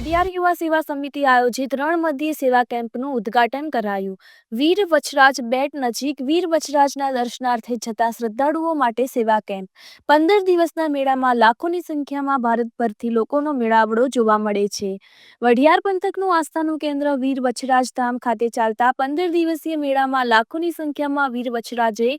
વઢિયાર યુવા સેવા સમિતિ આયોજિત રણમધ્યે સેવા કેમ્પનું ઉદ્ઘાટન કરાયું। વીર વચરાજ બેટ નજીક વીર વચરાજના દર્શનાર્થે જતા શ્રદ્ધાળુઓ માટે સેવા કેમ્પ। 15 દિવસના મેળામાં લાખોની સંખ્યામાં ભારતભરથી લોકોનો મેળાવડો જોવા મળે છે। વઢિયાર પંથકનું આસ્થાનું કેન્દ્ર વીર વચરાજ ધામ ખાતે ચાલતા 15 દિવસીય મેળામાં લાખોની સંખ્યામાં વીર વચરાજે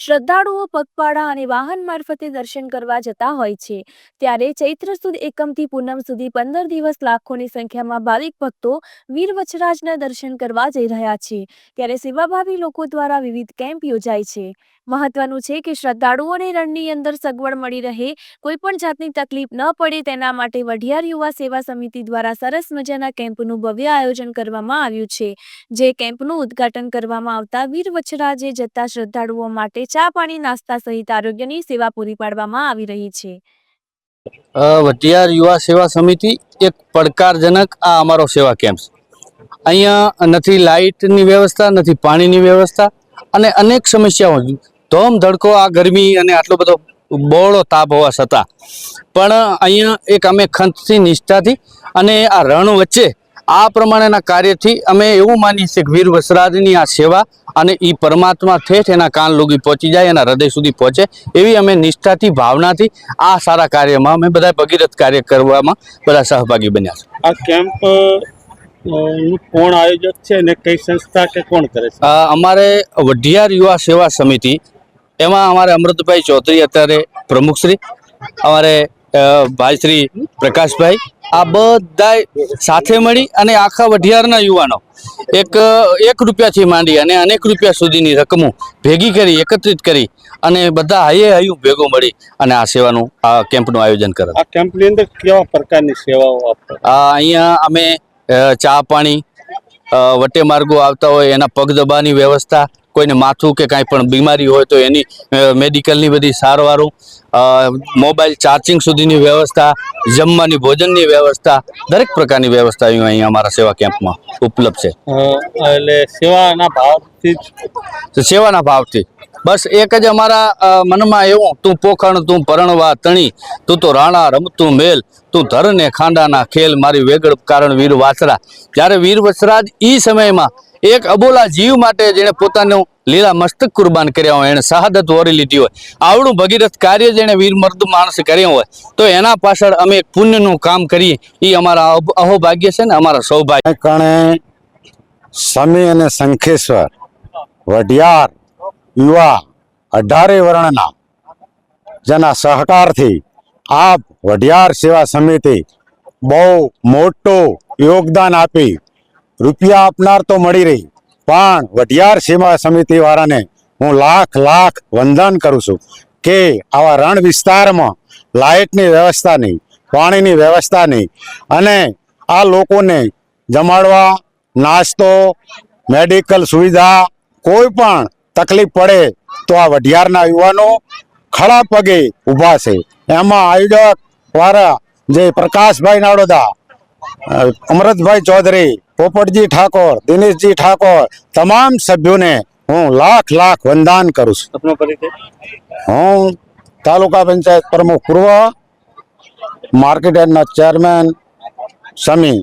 શ્રદ્ધાળુઓ પગપાળા અને વાહન મારફતે દર્શન કરવા જતા હોય છે। ત્યારે ચૈત્ર સુદ એકમથી પૂનમ સુધી 15 દિવસ લાખોની સંખ્યામાં ભાવિક ભક્તો વીર વચરાજના દર્શન કરવા જઈ રહ્યા છે। ત્યારે સેવાભાવી લોકો દ્વારા વિવિધ કેમ્પ યોજાય છે। મહત્વનું છે કે શ્રદ્ધાળુઓને રણની અંદર સગવડ મળી રહે, કોઈ પણ જાતની તકલીફ ન પડે તેના માટે વઢિયાર યુવા સેવા સમિતિ દ્વારા સરસ મજાના કેમ્પનું ભવ્ય આયોજન કરવામાં આવ્યું છે। જે કેમ્પનું ઉદ્ઘાટન કરવામાં આવતા વીર વચરાજે જતા શ્રદ્ધાળુઓ માટે ચા પાણી નાસ્તા સહિત આરોગ્યની સેવા પૂરી પાડવામાં આવી રહી છે। વઢિયાર યુવા સેવા સમિતિ એક પડકારજનક આ અમારો સેવા કેમ્પ છે। અહીંયા નથી લાઇટની વ્યવસ્થા, નથી પાણીની વ્યવસ્થા અને અનેક સમસ્યાઓ, ધોમ ધડકો આ ગરમી અને આટલો બધો બહોળો તાપ હોવા છતાં પણ અહીંયા એક અમે ખંતથી, નિષ્ઠાથી અને આ રણ વચ્ચે આ પ્રમાણેના કાર્યથી અમે એવું માનીએ છીએ કે વીર વચરાજની આ સેવા અને એ પરમાત્મા ઠેઠ એના કાન લોગી પહોંચી જાય, એના હૃદય સુધી પહોંચે એવી અમે નિષ્ઠાથી, ભાવનાથી આ સારા કાર્યમાં અમે બધા ભગીરથ કાર્ય કરવામાં બધા સહભાગી બન્યા છે। આ કેમ્પ કોણ આયોજક છે અને કઈ સંસ્થા કે કોણ કરે છે? અમારે વઢિયાર યુવા સેવા સમિતિ, એમાં અમારે અમૃતભાઈ ચૌધરી અત્યારે પ્રમુખશ્રી, અમારે ભાઈ શ્રી પ્રકાશભાઈ, આ બધા સાથે મળી અને આખા વઢિયારના યુવાનો એક રૂપિયાથી માંડી અને અનેક રૂપિયા સુધીની રકમો ભેગી કરી, એકત્રિત કરી અને બધા હૈયું ભેગો મળી અને આ સેવાનું આ કેમ્પનું આયોજન કરે। આ કેમ્પની અંદર કેવા પ્રકારની સેવાઓ આપો? અહીંયા અમે ચા પાણી, વટે માર્ગો આવતા હોય એના પગ દબાની વ્યવસ્થા, કોઈને માથું કે કાંઈ પણ બીમારી હોય તો એની મેડિકલની બધી સારવારો, મોબાઈલ ચાર્જિંગ સુધીની વ્યવસ્થા, જમવાની ભોજનની વ્યવસ્થા, દરેક પ્રકારની વ્યવસ્થા અહીંયા અમારા સેવા કેમ્પમાં ઉપલબ્ધ છે। એટલે સેવાના ભાવથી બસ એક જ અમારા મનમાં એવું, તું પોખણ તું પરણવા તણી, તું તો રાણા રમતું મેલ, તું ધરને ખાંડાના ખેલ, મારી વેગળ કારણ વીર વાછરા। જ્યારે વીર વચરાજ એ સમયમાં એક અબોલા જીવ માટે જેણે પોતાનું લીલા મસ્તક કુરબાન કર્યા હોય, એણે શહાદત વરી લીધી હોય, આવડું ભગીરથ કાર્ય જેણે વીર મર્દ માણસ કર્યું હોય તો એના પાછળ અમે એક પુણ્યનું કામ કરીએ એ અમારા અહોભાગ્ય છે ને અમારા સૌભાગ્ય। કણે સમી અને શંખેશ્વર વઢિયાર યુવા 18 વર્ણના જેના સહકારથી આ વઢિયાર સેવા સમિતિ બહુ મોટું યોગદાન આપી, રૂપિયા આપનાર તો મળી રહી, પણ વઢિયાર સેવા સમિતિ વાળાને હું લાખ વંદન કરું છું કે આવા રણ વિસ્તારમાં લાઇટની વ્યવસ્થા નહીં, પાણીની વ્યવસ્થા નહીં અને આ લોકોને જમાડવા, નાસ્તો, મેડિકલ સુવિધા, કોઈ પણ તકલીફ પડે તો આ વઢિયારના યુવાનો ખડા પગે ઊભા છે। એમાં આયોજક વાળા જે પ્રકાશભાઈ નાડોદા, અમૃતભાઈ ચૌધરી, પોપટજી ઠાકોર, દિનેશજી ઠાકોર, તમામ સભ્યોને હું લાખ વંદન કરું છું। હું તાલુકા પંચાયત પ્રમુખ પૂર્વ, માર્કેટ યાર્ડના ચેરમેન સમી।